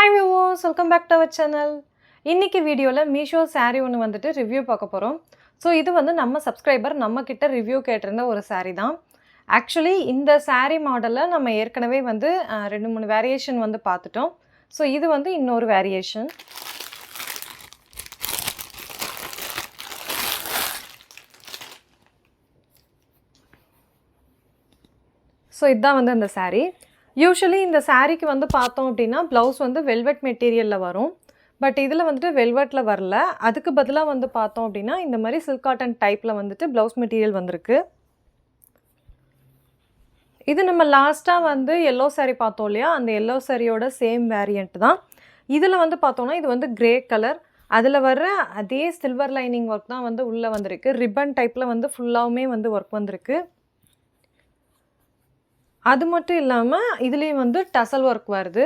Hi viewers, welcome back to our channel. இன்னைக்கு வீடியோல Meesho saree ஒன்னு வந்துட்டு ரிவ்யூ பார்க்க போறோம். சோ இது வந்து நம்ம சப்ஸ்கிரைபர் நம்ம கிட்ட ரிவ்யூ கேட்டிருந்த ஒரு saree தான். Actually இந்த saree மாடல்ல நம்ம ஏற்கனவே வந்து 2-3 வேரியேஷன் வந்து பார்த்துட்டோம். சோ இது வந்து இன்னொரு வேரியேஷன். சோ இதான் வந்து அந்த saree. யூசுவலி இந்த சாரீக்கு வந்து பார்த்தோம் அப்படின்னா ப்ளவுஸ் வந்து வெல்வெட் மெட்டீரியலில் வரும். பட் இதில் வந்துட்டு வெல்வெட்டில் வரல. அதுக்கு பதிலாக வந்து பார்த்தோம் அப்படின்னா இந்த மாதிரி சில்க் காட்டன் டைப்பில் வந்துட்டு ப்ளவுஸ் மெட்டீரியல் வந்திருக்கு. இது நம்ம லாஸ்ட்டாக வந்து எல்லோ சாரீ பார்த்தோம் இல்லையா, அந்த எல்லோ சாரியோட சேம் வேரியண்ட் தான். இதில் வந்து பார்த்தோம்னா இது வந்து கிரே கலர். அதில் வர்ற அதே சில்வர் லைனிங் ஒர்க் தான் வந்து உள்ளே வந்திருக்கு. ரிப்பன் டைப்பில் வந்து ஃபுல்லாகவுமே வந்து ஒர்க் வந்திருக்கு. அது மட்டும் இல்லாமல் இதுலேயும் வந்து டசல் ஒர்க் வருது.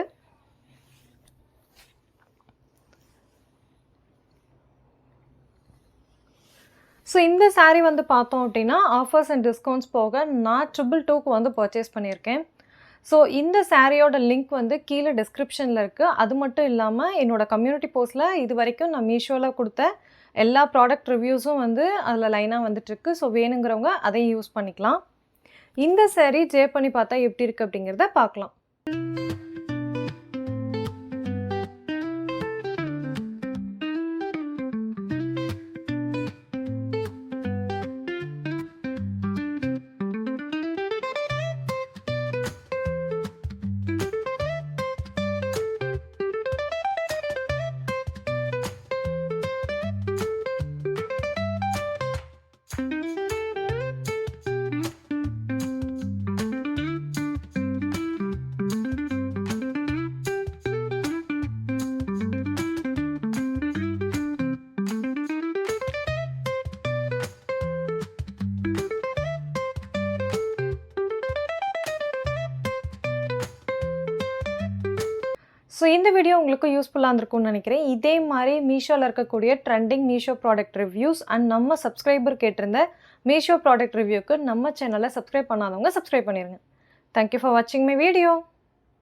ஸோ இந்த saree வந்து பார்த்தோம் அப்படின்னா ஆஃபர்ஸ் அண்ட் டிஸ்கவுண்ட்ஸ் போக நான் 222க்கு வந்து பர்ச்சேஸ் பண்ணியிருக்கேன். ஸோ இந்த சாரியோட லிங்க் வந்து கீழே டிஸ்கிரிப்ஷனில் இருக்குது. அது மட்டும் இல்லாமல் என்னோடய கம்யூனிட்டி போஸ்ட்டில் இது வரைக்கும் நான் மீஷோவில் கொடுத்த எல்லா ப்ராடக்ட் ரிவ்யூஸும் வந்து அதில் லைனாக வந்துட்டுருக்கு. ஸோ வேணுங்கிறவங்க அதையும் யூஸ் பண்ணிக்கலாம். இந்த saree ட்ரே பண்ணி பார்த்தா எப்படி இருக்குது அப்படிங்கிறத பார்க்கலாம். ஸோ இந்த வீடியோ உங்களுக்கு யூஸ்ஃபுல்லாக இருந்திருக்கும்னு நினைக்கிறேன். இதே மாதிரி மீஷோவில் இருக்கக்கூடிய trending Meesho product reviews and நம்ம சப்ஸ்கிரைபர் கேட்டிருந்த மீஷோ ப்ராடக்ட் ரிவ்யூக்கு நம்ம சேனலை சப்ஸ்கிரைப் பண்ணாதவங்க சப்ஸ்கிரைப் பண்ணிடுங்க. தேங்க்யூ ஃபார் வாட்சிங் மை வீடியோ.